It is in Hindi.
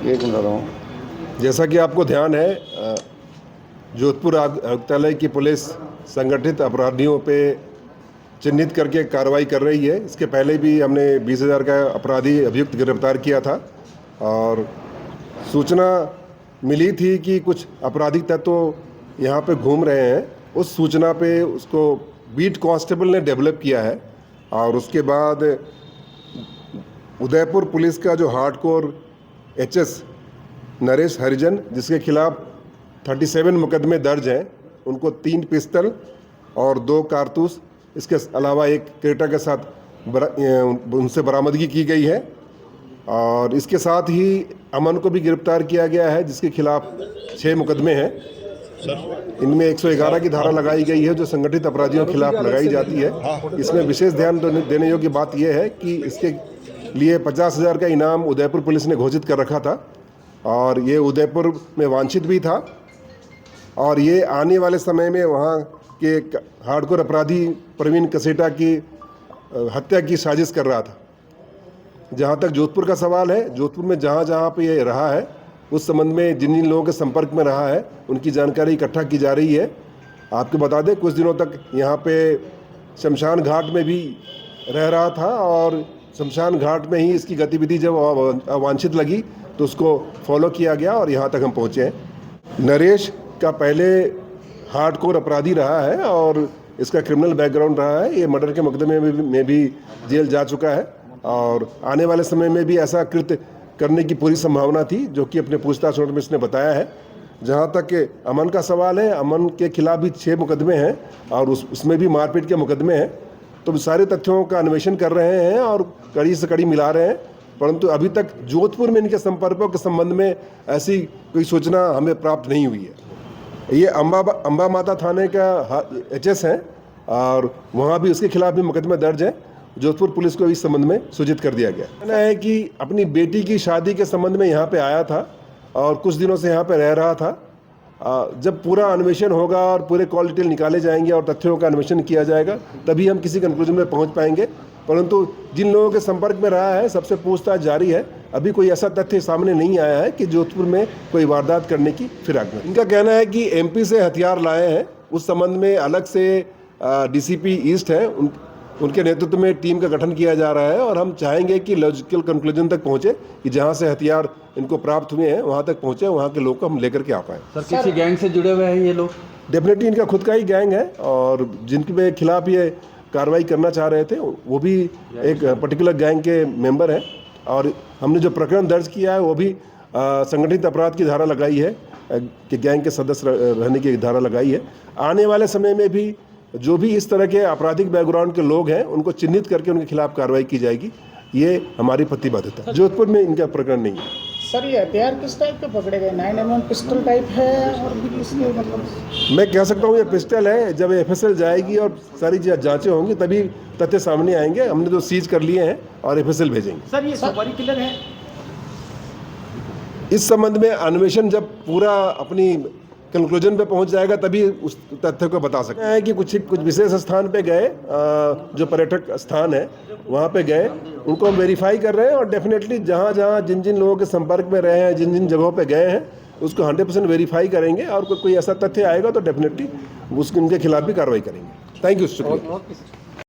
एक मिनट रहा हूँ। जैसा कि आपको ध्यान है, जोधपुर आयुक्तालय की पुलिस संगठित अपराधियों पे चिन्हित करके कार्रवाई कर रही है। इसके पहले भी हमने 20,000 का अपराधी अभियुक्त गिरफ्तार किया था और सूचना मिली थी कि कुछ आपराधिक तत्व यहाँ पे घूम रहे हैं। उस सूचना पे उसको बीट कांस्टेबल ने डेवलप किया है और उसके बाद उदयपुर पुलिस का जो हार्डकोर एचएस नरेश हरिजन, जिसके खिलाफ 37 मुकदमे दर्ज हैं, उनको 3 पिस्तल और 2 कारतूस, इसके अलावा एक क्रेटा के साथ उनसे बरामदगी की गई है। और इसके साथ ही अमन को भी गिरफ्तार किया गया है, जिसके खिलाफ 6 मुकदमे हैं। इनमें 111 की धारा लगाई गई है जो संगठित अपराधियों के खिलाफ लगाई जाती है। इसमें विशेष ध्यान देने योग्य बात यह है कि इसके लिए 50,000 का इनाम उदयपुर पुलिस ने घोषित कर रखा था और ये उदयपुर में वांछित भी था और ये आने वाले समय में वहाँ के हार्डकोर अपराधी प्रवीण कसेटा की हत्या की साजिश कर रहा था। जहाँ तक जोधपुर का सवाल है, जोधपुर में जहाँ जहाँ पे ये रहा है उस संबंध में जिन जिन लोगों के संपर्क में रहा है उनकी जानकारी इकट्ठा की जा रही है। आपको बता दें, कुछ दिनों तक यहाँ पे शमशान घाट में भी रह रहा था और शमशान घाट में ही इसकी गतिविधि जब अवांछित लगी तो उसको फॉलो किया गया और यहाँ तक हम पहुँचे हैं। नरेश का पहले हार्डकोर अपराधी रहा है और इसका क्रिमिनल बैकग्राउंड रहा है। ये मर्डर के मुकदमे में भी जेल जा चुका है और आने वाले समय में भी ऐसा कृत्य करने की पूरी संभावना थी, जो कि अपने पूछताछ में इसने बताया है। जहाँ तक अमन का सवाल है, अमन के खिलाफ भी 6 मुकदमे हैं और उसमें भी मारपीट के मुकदमे हैं। तो सारे तथ्यों का अन्वेषण कर रहे हैं और कड़ी से कड़ी मिला रहे हैं, परंतु अभी तक जोधपुर में इनके संपर्कों के संबंध में ऐसी कोई सूचना हमें प्राप्त नहीं हुई है। ये अम्बा माता थाने का एचएस है और वहाँ भी उसके खिलाफ भी मुकदमे दर्ज है। जोधपुर पुलिस को इस संबंध में सूचित कर दिया गया। कहना है कि अपनी बेटी की शादी के संबंध में यहाँ पे आया था और कुछ दिनों से यहाँ पे रह रहा था। जब पूरा अन्वेषण होगा और पूरे कॉल डिटेल निकाले जाएंगे और तथ्यों का अन्वेषण किया जाएगा तभी हम किसी कंक्लूजन में पहुँच पाएंगे, परंतु जिन लोगों के संपर्क में रहा है सबसे पूछताछ जारी है। अभी कोई ऐसा तथ्य सामने नहीं आया है कि जोधपुर में कोई वारदात करने की फिराक में। इनका कहना है कि एमपी से हथियार लाए हैं। उस संबंध में अलग से डीसीपी ईस्ट है, उनके नेतृत्व में टीम का गठन किया जा रहा है और हम चाहेंगे कि लॉजिकल कंक्लूजन तक पहुंचे कि जहां से हथियार इनको प्राप्त हुए हैं वहां तक पहुंचे, वहां के लोग को हम लेकर के आ पाएँ। सर, किसी गैंग से जुड़े हुए हैं ये लोग? डेफिनेटली इनका खुद का ही गैंग है और जिनके खिलाफ ये कार्रवाई करना चाह रहे थे वो भी एक पर्टिकुलर गैंग के मेंबर हैं और हमने जो प्रकरण दर्ज किया है वो भी संगठित अपराध की धारा लगाई है कि गैंग के सदस्य रहने की धारा लगाई है। आने वाले समय में भी जो भी इस तरह के आपराधिक बैकग्राउंड के लोग हैं उनको चिन्हित करके उनके खिलाफ कार्रवाई की जाएगी। ये हमारी प्रतिबद्धता है। जोधपुर में इनका प्रकरण नहीं है। सर, ये हथियार किस टाइप के पकड़े गए? 9mm पिस्टल टाइप है और भी इसमें मतलब? मैं कह सकता हूँ ये पिस्टल है। जब एफएसएल जाएगी और सारी जांचें होंगी तभी तथ्य सामने आएंगे। हमने तो सीज कर लिए हैं और एफएसएल भेजेंगे। सर, ये सुपारी किलर है? इस संबंध में अन्वेषण जब पूरा अपनी कंक्लूजन पे पहुंच जाएगा तभी उस तथ्य को बता सकते हैं कि कुछ विशेष स्थान पे गए, जो पर्यटक स्थान है वहाँ पे गए, उनको हम वेरीफाई कर रहे हैं और डेफिनेटली जहाँ जहाँ जिन जिन लोगों के संपर्क में रहे हैं, जिन जिन जगहों पे गए हैं उसको 100% वेरीफाई करेंगे और कोई ऐसा तथ्य आएगा तो डेफिनेटली उनके खिलाफ भी कार्रवाई करेंगे। थैंक यू, शुक्रिया।